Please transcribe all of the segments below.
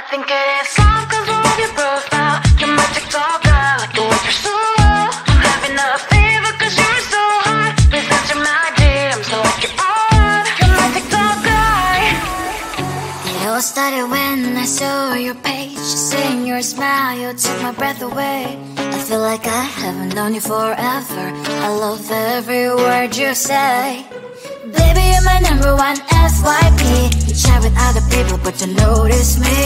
think it is love 'cause I love your profile. You're my TikTok guy, like the way you're so low. I'm having a fever 'cause you're so hot. Please answer my DMs, so like you're on. You're my TikTok guy. It all started when I saw your page. Seeing your smile, you took my breath away. I feel like I haven't known you forever. I love every word you say. Baby, you're my number one FYP. You chat with other people but you notice me.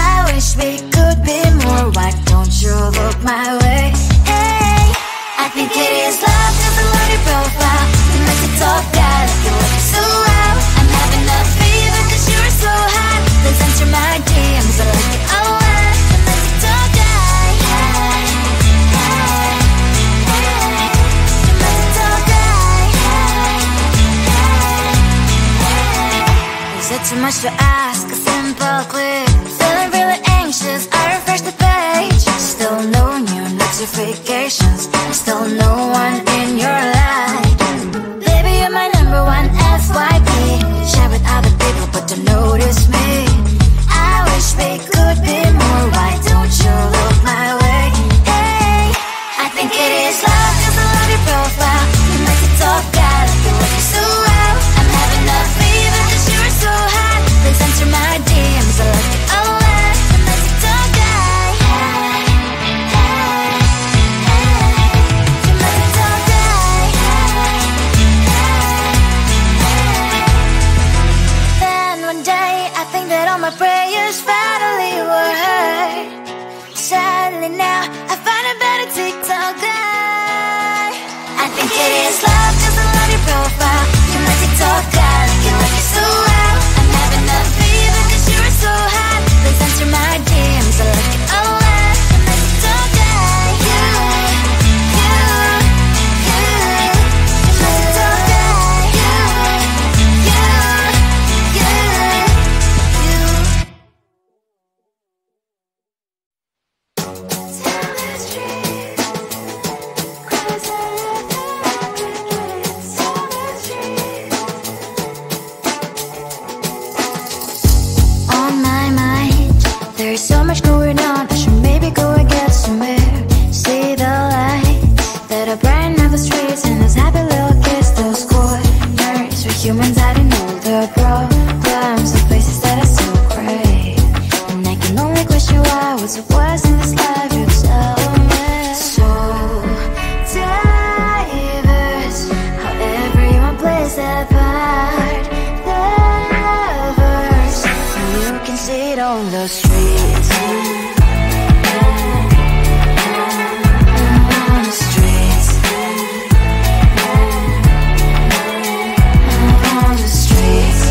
I wish we could be more. Why don't you look my way? Hey, I think it is love 'cause I love your profile. You make it talk guy like you look so well. I'm having a fever 'cause you're so hot. Please answer my DMs, I like it a lot. You make it talk guy. Hey, hey, hey. You make it talk guy. Hey, hey, hey. Is it too much to ask? A simple click. Feeling really anxious, I refresh the page. Still no new notifications. Still no one in your life. Baby, you're my number one FYP. Share with other people but don't notice me. I wish we could be more. Why don't you look my way? Hey, I think it is love 'cause I love your profile. You make it talk guy like you look so well. I'm having a fever 'cause you're so hot. Please answer my DMs, I like it a lot. You make it talk guy. Hey, hey, hey. You make it talk guy. Hey, hey, hey. Then one day I think that all my prayers finally were heard. Sadly now I find a better TikTok guy. I think it is love 'cause I love your profile. You my TikTok guy like you look so well. I'm having a fever 'cause you're so hot. Please answer my DMs, I like it a lot. You my TikTok guy. You my TikTok guy. On my mind, there's so much going on. I should maybe go and get somewhere. See the lights that are brighten up the streets, and those happy little kids, those corners where humans hiding all their problems, the places that are so great. And I can only question why. What's the worst in this life? You tell me. So diverse, how everyone plays their part. Lovers, and you can see it on the streets. On the streets. On the streets.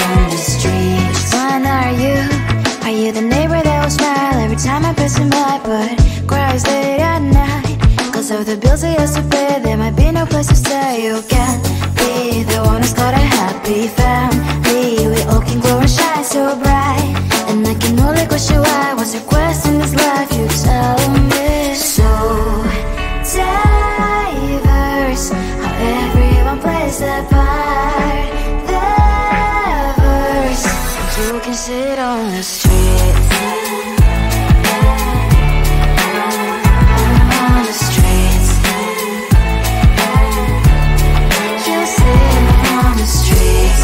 On the streets. When are you? Are you the neighbor that will smile every time I pass him by, but cries late at night? 'Cause of the bills I used to pay, there might be no place to stay. You can be the one who's got a happy family. We all can glow and shine so bright. And I can only question why. What's your quest in this life? You tell me. So diverse, how everyone plays their part. Lovers, you can sit on the streets. On the streets. You sit on the streets.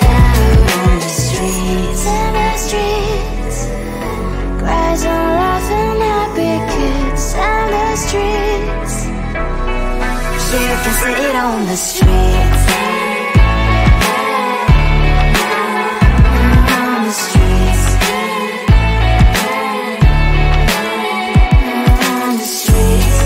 On the streets. In the streets. Cries and laughing happy kids. On the streets. You can sit on the streets. On the streets. On the streets.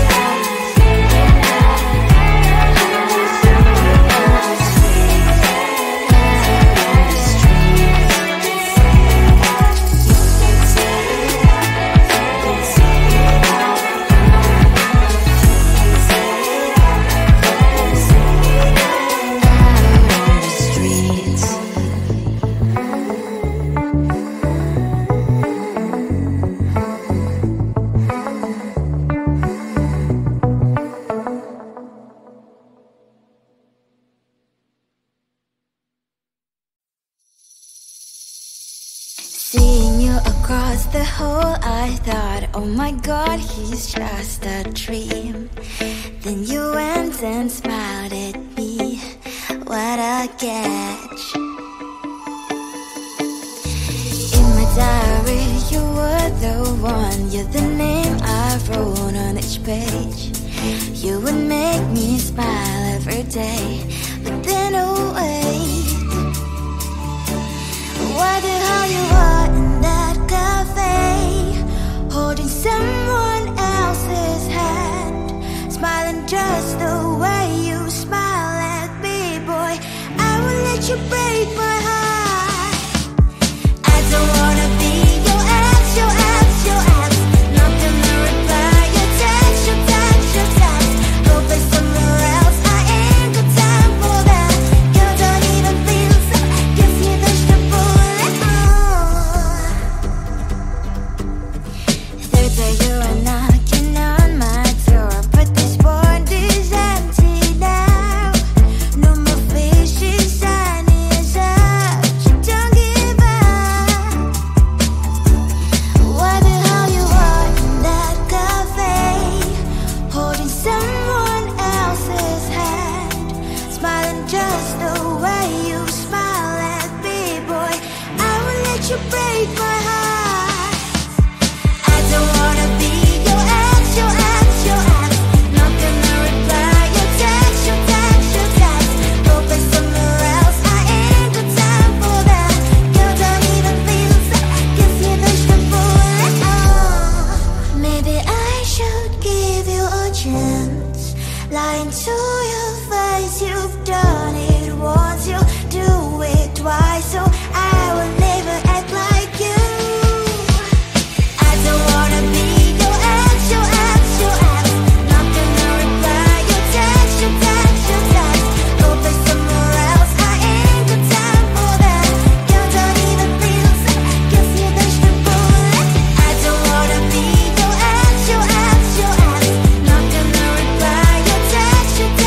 oh my god, he's just a dream. Then you went and smiled at me. What a catch. In my diary, you were the one. You're the name I wrote on each page. You would make me smile every day. But then oh wait, why the hell you are in that cafe, holding someone else's hand, smiling just the way you smile at me, boy. I will let you break my heart. I don't wanna be your ex, your ex, your ex. Not gonna reply your text, your text, your text. Go play somewhere else, I ain't got time for that. You don't even feel so, guess you dodged the bullet. Third day you are knocking on my door, but this board is empty now. No more fishes, sun is up, you don't give up. Why the hell you are in that cafe, holding someone else's hand, smiling just the way you smile at me, boy. I will let you break my heart. I don't wanna be your ex, your ex, your ex. Not gonna reply your text, your text, your text. Go play somewhere else, I ain't got time for that. You don't even feel so, guess you dodged the bullet. Maybe I should give you a chance. Lying to your face, you've done it once, you do it twice, so I will never act like you. I don't wanna be your ex, your ex, your ex. Not gonna reply your text, your text, your text. Go play somewhere else, I ain't got time for that. You don't even feel so, guess you dodged the bullet. I don't wanna be your ex, your ex, your ex. Not gonna reply your text, your text,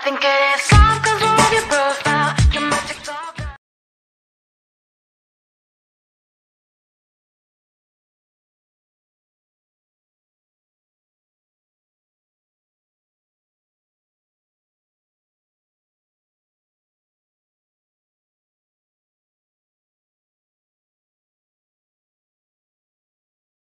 think it is love 'cause I love your profile.